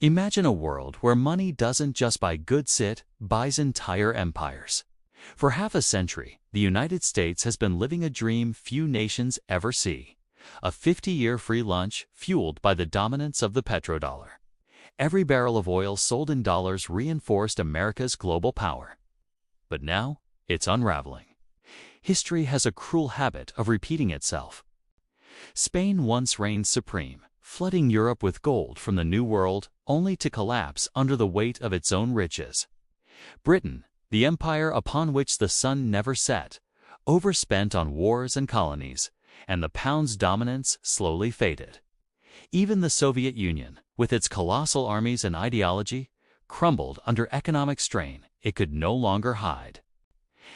Imagine a world where money doesn't just buy goods, it buys entire empires. For half a century, the United States has been living a dream few nations ever see. A 50-year free lunch fueled by the dominance of the petrodollar. Every barrel of oil sold in dollars reinforced America's global power. But now, it's unraveling. History has a cruel habit of repeating itself. Spain once reigned supreme, flooding Europe with gold from the New World, only to collapse under the weight of its own riches. Britain, the empire upon which the sun never set, overspent on wars and colonies, and the pound's dominance slowly faded. Even the Soviet Union, with its colossal armies and ideology, crumbled under economic strain it could no longer hide.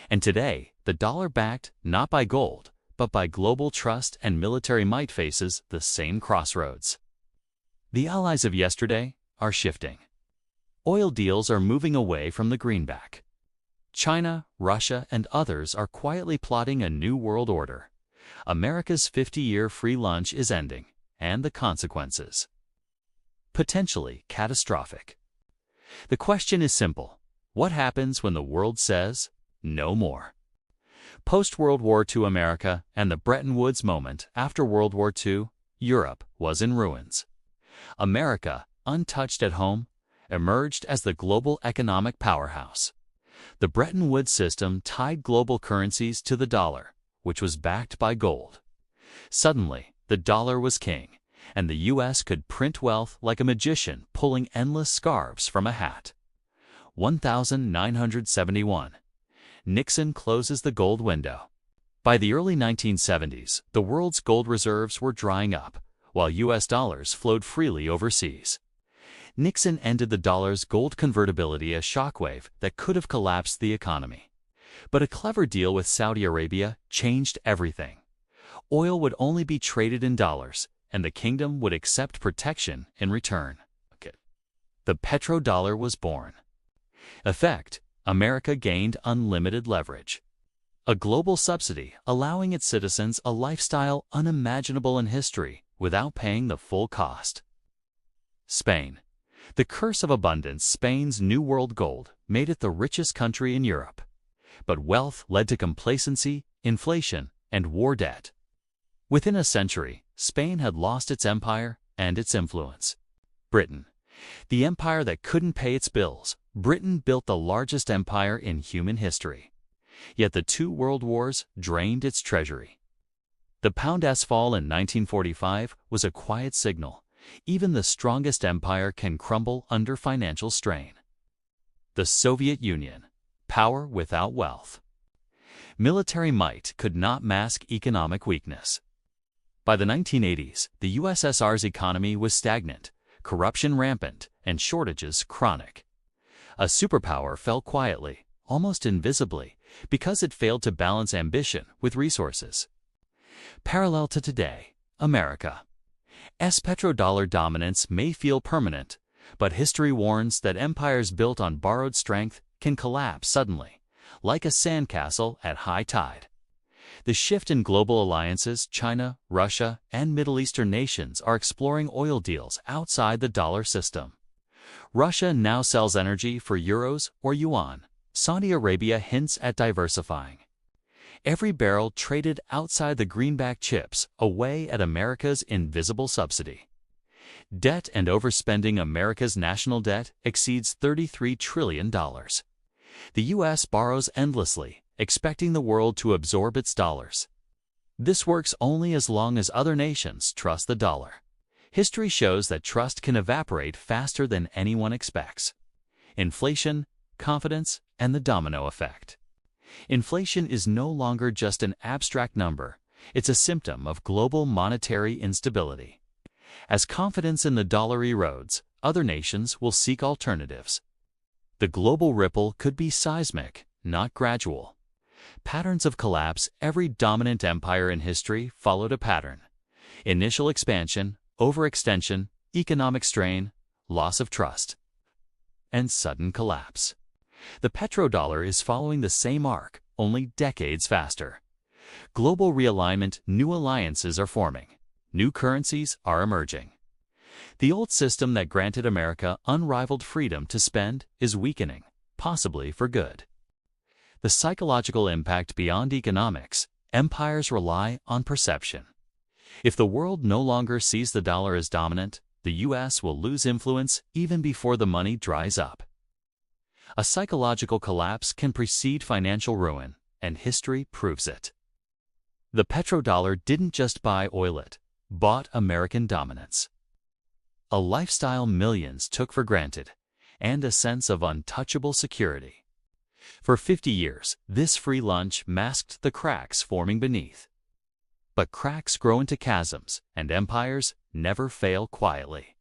And today, the dollar, backed not by gold, but by global trust and military might, faces the same crossroads. The allies of yesterday are shifting. Oil deals are moving away from the greenback. China, Russia, and others are quietly plotting a new world order. America's 50-year free lunch is ending, and the consequences potentially catastrophic. The question is simple: what happens when the world says no more? Post-World War II America and the Bretton Woods moment after World War II, Europe was in ruins. America, untouched at home, emerged as the global economic powerhouse. The Bretton Woods system tied global currencies to the dollar, which was backed by gold. Suddenly, the dollar was king, and the U.S. could print wealth like a magician pulling endless scarves from a hat. 1971. Nixon closes the gold window. By the early 1970s, the world's gold reserves were drying up, while U.S. dollars flowed freely overseas. Nixon ended the dollar's gold convertibility, a shockwave that could have collapsed the economy. But a clever deal with Saudi Arabia changed everything. Oil would only be traded in dollars, and the kingdom would accept protection in return. The petrodollar was born. Effect: America gained unlimited leverage. A global subsidy allowing its citizens a lifestyle unimaginable in history without paying the full cost. Spain. The curse of abundance. Spain's New World gold made it the richest country in Europe. But wealth led to complacency, inflation, and war debt. Within a century, Spain had lost its empire and its influence. Britain. The empire that couldn't pay its bills, Britain built the largest empire in human history. Yet the two world wars drained its treasury. The pound's fall in 1945 was a quiet signal. Even the strongest empire can crumble under financial strain. The Soviet Union. Power without wealth. Military might could not mask economic weakness. By the 1980s, the USSR's economy was stagnant, corruption rampant, and shortages chronic. A superpower fell quietly, almost invisibly, because it failed to balance ambition with resources. Parallel to today, America's petrodollar dominance may feel permanent, but history warns that empires built on borrowed strength can collapse suddenly, like a sandcastle at high tide. The shift in global alliances: China, Russia, and Middle Eastern nations are exploring oil deals outside the dollar system. Russia now sells energy for euros or yuan. Saudi Arabia hints at diversifying. Every barrel traded outside the greenback chips away at America's invisible subsidy. Debt and overspending. America's national debt exceeds $33 trillion. The U.S. borrows endlessly, expecting the world to absorb its dollars. This works only as long as other nations trust the dollar. History shows that trust can evaporate faster than anyone expects. Inflation, confidence, and the domino effect. Inflation is no longer just an abstract number, it's a symptom of global monetary instability. As confidence in the dollar erodes, other nations will seek alternatives. The global ripple could be seismic, not gradual. Patterns of collapse. Every dominant empire in history followed a pattern. Initial expansion, overextension, economic strain, loss of trust, and sudden collapse. The petrodollar is following the same arc, only decades faster. Global realignment. New alliances are forming. New currencies are emerging. The old system that granted America unrivaled freedom to spend is weakening, possibly for good. The psychological impact beyond economics, empires rely on perception. If the world no longer sees the dollar as dominant, the U.S. will lose influence even before the money dries up. A psychological collapse can precede financial ruin, and history proves it. The petrodollar didn't just buy oil, it bought American dominance. A lifestyle millions took for granted, and a sense of untouchable security. For 50 years, this free lunch masked the cracks forming beneath. But cracks grow into chasms, and empires never fail quietly.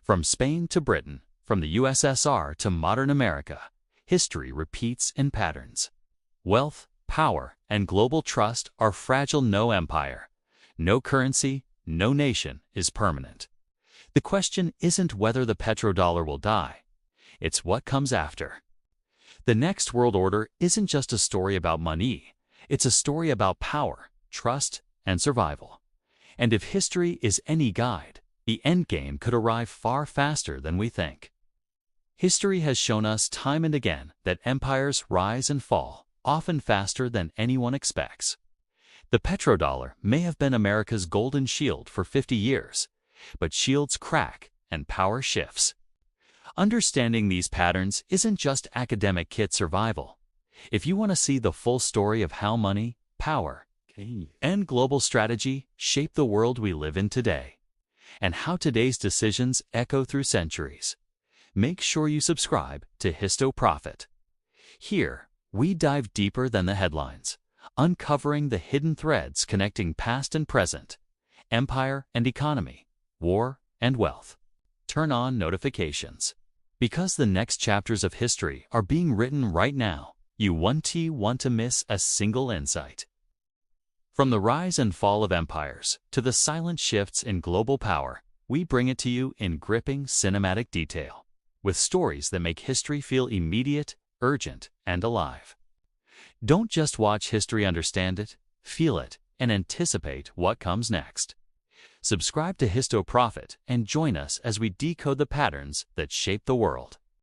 From Spain to Britain, from the USSR to modern America, history repeats in patterns. Wealth, power, and global trust are fragile. No empire, no currency, no nation is permanent. The question isn't whether the petrodollar will die, it's what comes after. The next world order isn't just a story about money, it's a story about power, trust, and survival. And if history is any guide, the endgame could arrive far faster than we think. History has shown us time and again that empires rise and fall, often faster than anyone expects. The petrodollar may have been America's golden shield for 50 years, but shields crack and power shifts. Understanding these patterns isn't just academic kit survival. If you want to see the full story of how money, power, and global strategy shape the world we live in today, and how today's decisions echo through centuries, make sure you subscribe to Histo Profit. Here, we dive deeper than the headlines, uncovering the hidden threads connecting past and present, empire and economy, war and wealth. Turn on notifications, because the next chapters of history are being written right now. You won't want to miss a single insight. From the rise and fall of empires to the silent shifts in global power, we bring it to you in gripping cinematic detail, with stories that make history feel immediate, urgent, and alive. Don't just watch history, understand it, feel it, and anticipate what comes next. Subscribe to Histo Profit and join us as we decode the patterns that shape the world.